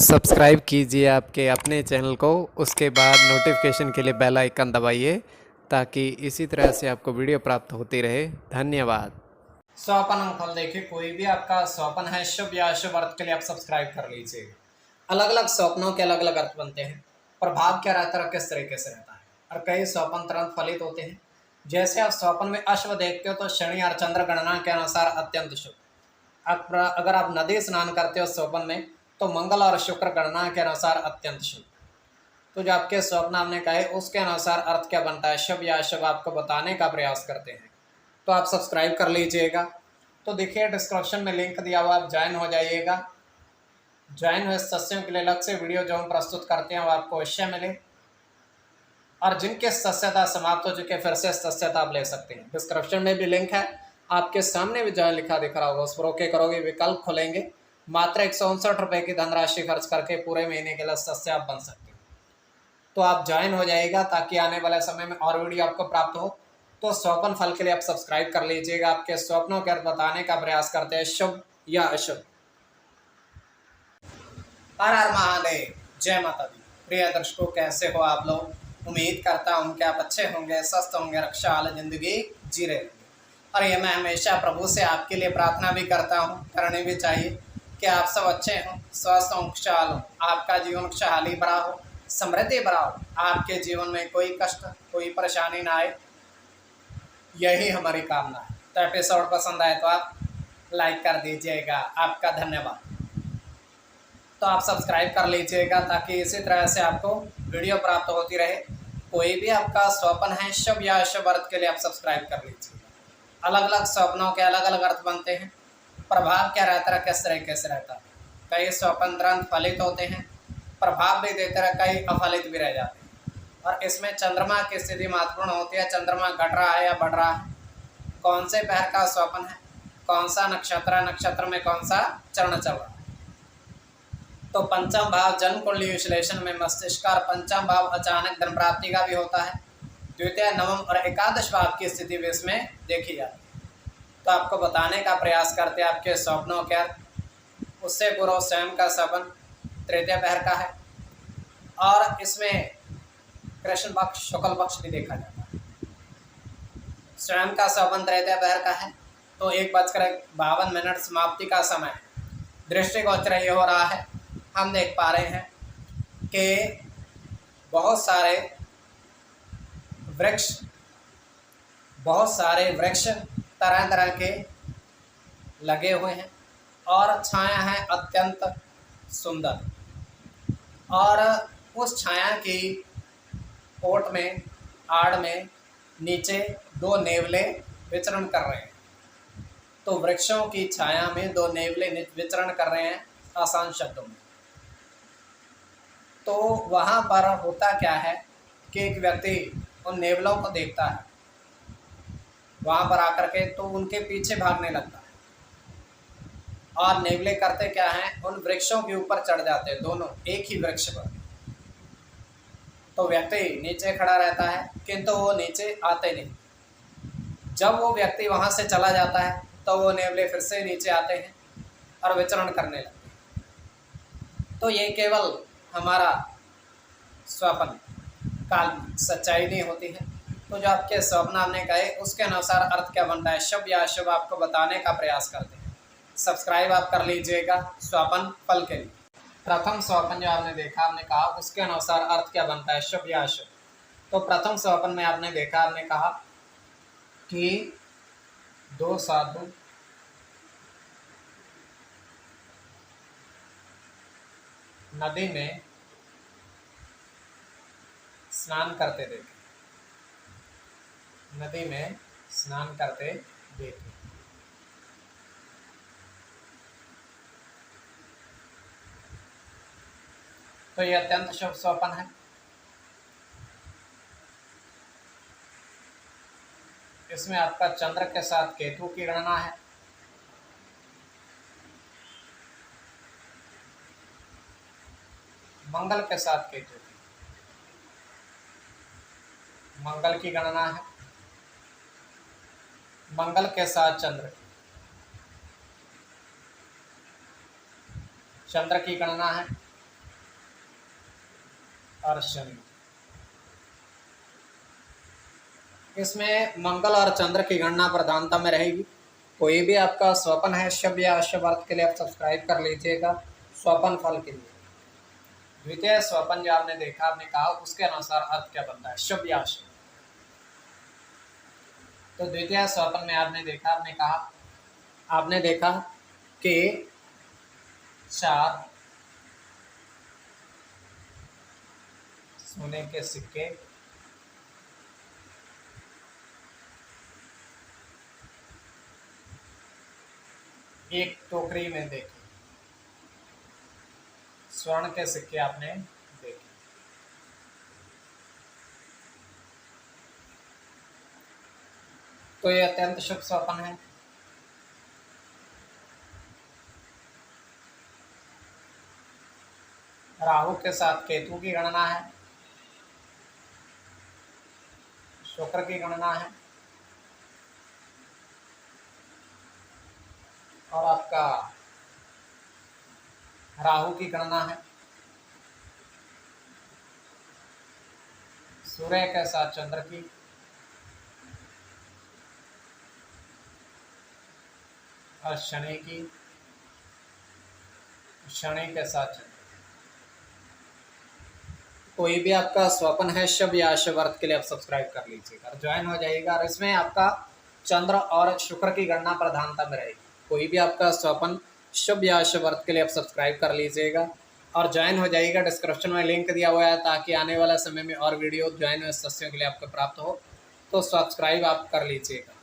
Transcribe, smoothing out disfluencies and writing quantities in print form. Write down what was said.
Subscribe कीजिए आपके अपने चैनल को, उसके बाद नोटिफिकेशन के लिए बेल आइकन दबाइए ताकि इसी तरह से आपको वीडियो प्राप्त होती रहे। धन्यवाद। स्वपन अंकफल देखिए, कोई भी आपका स्वपन है शुभ या अशुभ अर्थ के लिए आप सब्सक्राइब कर लीजिए। अलग अलग स्वप्नों के अलग अलग अर्थ बनते हैं। प्रभाव क्या रहता है, किस तरीके से रहता है, और कई स्वपन तुरंत फलित होते हैं। जैसे आप स्वपन में अश्व देखते हो तो शनि और चंद्र गणना के अनुसार अत्यंत शुभ। अगर आप नदी स्नान करते हो स्वप्न में तो मंगल और शुक्र गणना के अनुसार अत्यंत शुभ। तो जो आपके स्वप्न हमने कहे उसके अनुसार अर्थ क्या बनता है, शुभ या अशुभ, आपको बताने का प्रयास करते हैं। तो आप सब्सक्राइब कर लीजिएगा। तो देखिए डिस्क्रिप्शन में लिंक दिया हुआ, आप ज्वाइन हो जाइएगा। ज्वाइन हुए सदस्यों के लिए अलग से वीडियो जो हम प्रस्तुत करते हैं वो आपको अवश्य मिले, और जिनके सदस्यता समाप्त हो चुके फिर से सदस्यता आप ले सकते हैं। डिस्क्रिप्शन में भी लिंक है, आपके सामने भी ज्वाइन लिखा दिख रहा होगा, उस पर ओके करोगे, विकल्प खोलेंगे, मात्र 159 रुपये की धनराशि खर्च करके पूरे महीने के लिए सदस्य आप बन सकते हो। तो आप ज्वाइन हो जाइएगा ताकि आने वाले समय में और वीडियो आपको प्राप्त हो। तो स्वप्न फल के लिए आप सब्सक्राइब कर लीजिएगा। आपके स्वप्नों के अर्थ बताने का प्रयास करते हैं, शुभ या अशुभ। हर हर महादेव, जय माता दी। प्रिय दर्शकों, कैसे हो आप लोग? उम्मीद करता हूँ कि आप अच्छे होंगे, स्वस्थ होंगे, रक्षा वाली जिंदगी जी रहे होंगे। और ये मैं हमेशा प्रभु से आपके लिए प्रार्थना भी करता हूँ, करनी भी चाहिए, कि आप सब अच्छे हों, स्वस्थ हों, खुशहाल हों, आपका जीवन खुशहाली भरा हो, समृद्धि भरा हो, आपके जीवन में कोई कष्ट कोई परेशानी ना आए, यही हमारी कामना है। तो एपिसोड पसंद आए तो आप लाइक कर दीजिएगा, आपका धन्यवाद। तो आप सब्सक्राइब कर लीजिएगा ताकि इसी तरह से आपको वीडियो प्राप्त होती रहे। कोई भी आपका स्वप्न है शुभ या अशुभ अर्थ के लिए आप सब्सक्राइब कर लीजिएगा। अलग अलग स्वप्नों के अलग अलग अर्थ बनते हैं। प्रभाव क्या रहता है, किस तरीके से रहता है। कई स्वप्न तुरंत फलित होते हैं, प्रभाव भी देते रहे, कई अफलित भी रह जाते हैं। और इसमें चंद्रमा की स्थिति महत्वपूर्ण होती है। चंद्रमा घट रहा है या बढ़ रहा है, कौन से पहर का स्वप्न है, कौन सा नक्षत्र है, नक्षत्र में कौन सा चरण चल रहा है। तो पंचम भाव जन्म कुंडली विश्लेषण में मस्तिष्क और पंचम भाव अचानक धन प्राप्ति का भी होता है। द्वितीय, नवम और एकादश भाव की स्थिति भी इसमें देखी जाती है। तो आपको बताने का प्रयास करते हैं आपके स्वप्नों के अर्थ। उससे पूर्व स्वयं का स्वप्न तृतीय पहर का है, और इसमें कृष्ण पक्ष शुक्ल पक्ष भी देखा जाता है। स्वयं का स्वप्न तृतीय पहर का है तो 1:52 समाप्ति का समय। दृष्टिगोचर ये हो रहा है, हम देख पा रहे हैं कि बहुत सारे वृक्ष तरह तरह के लगे हुए हैं, और छाया है अत्यंत सुंदर। और उस छाया की ओट में, आड़ में, नीचे दो नेवले विचरण कर रहे हैं। तो वृक्षों की छाया में दो नेवले विचरण कर रहे हैं, आसान शब्दों में। तो वहाँ पर होता क्या है कि एक व्यक्ति उन नेवलों को देखता है, वहाँ पर आकर के तो उनके पीछे भागने लगता है। और नेवले करते क्या हैं, उन वृक्षों के ऊपर चढ़ जाते हैं, दोनों एक ही वृक्ष पर। तो व्यक्ति नीचे खड़ा रहता है किंतु वो नीचे आते नहीं। जब वो व्यक्ति वहाँ से चला जाता है तो वो नेवले फिर से नीचे आते हैं और विचरण करने लगते हैं। तो ये केवल हमारा स्वप्न काल सच्चाई नहीं होती है। तो जो आपके स्वप्न हमने कहे उसके अनुसार अर्थ क्या बनता है, शुभ या अशुभ, आपको बताने का प्रयास करते हैं। सब्सक्राइब आप कर लीजिएगा स्वप्न फल के लिए। प्रथम स्वप्न जो आपने देखा, आपने कहा उसके अनुसार अर्थ क्या बनता है, शुभ या अशुभ। तो प्रथम स्वप्न में आपने देखा, आपने कहा कि दो साधु नदी में स्नान करते देखे, नदी में स्नान करते देखे। तो यह अत्यंत शुभ स्वप्न है। इसमें आपका चंद्र के साथ केतु की गणना है। मंगल के साथ केतु की, मंगल की गणना है। मंगल के साथ चंद्र की, चंद्र की गणना है। और शनि। इसमें मंगल और चंद्र की गणना प्रधानता में रहेगी। कोई भी आपका स्वपन है शुभ या अशुभ अर्थ के लिए आप सब्सक्राइब कर लीजिएगा। स्वपन फल के लिए द्वितीय स्वपन जो आपने देखा, आपने कहा उसके अनुसार अर्थ क्या बनता है, शुभ या अशुभ। तो द्वितीय स्वपन में आपने देखा, आपने देखा कि 4 सोने के सिक्के, एक टोकरी में देखे स्वर्ण के सिक्के आपने देखे। तो ये अत्यंत शुभ स्वपन है। राहु के साथ केतु की गणना है, शुक्र की गणना है, और आपका राहु की गणना है, सूर्य के साथ चंद्र की, और शनि की, शनि के साथ चंद्र। कोई भी आपका स्वपन है शुभ या अशुभ अर्थ के लिए आप सब्सक्राइब कर लीजिएगा और ज्वाइन हो जाइएगा। और इसमें आपका चंद्र और शुक्र की गणना प्रधानता में रहेगी। कोई भी आपका स्वपन शुभ या अशुभ अर्थ के लिए आप सब्सक्राइब कर लीजिएगा और ज्वाइन हो जाइएगा। डिस्क्रिप्शन में लिंक दिया हुआ है ताकि आने वाला समय में और वीडियो ज्वाइन हुए सदस्यों के लिए आपको प्राप्त हो, तो सब्सक्राइब आप कर लीजिएगा।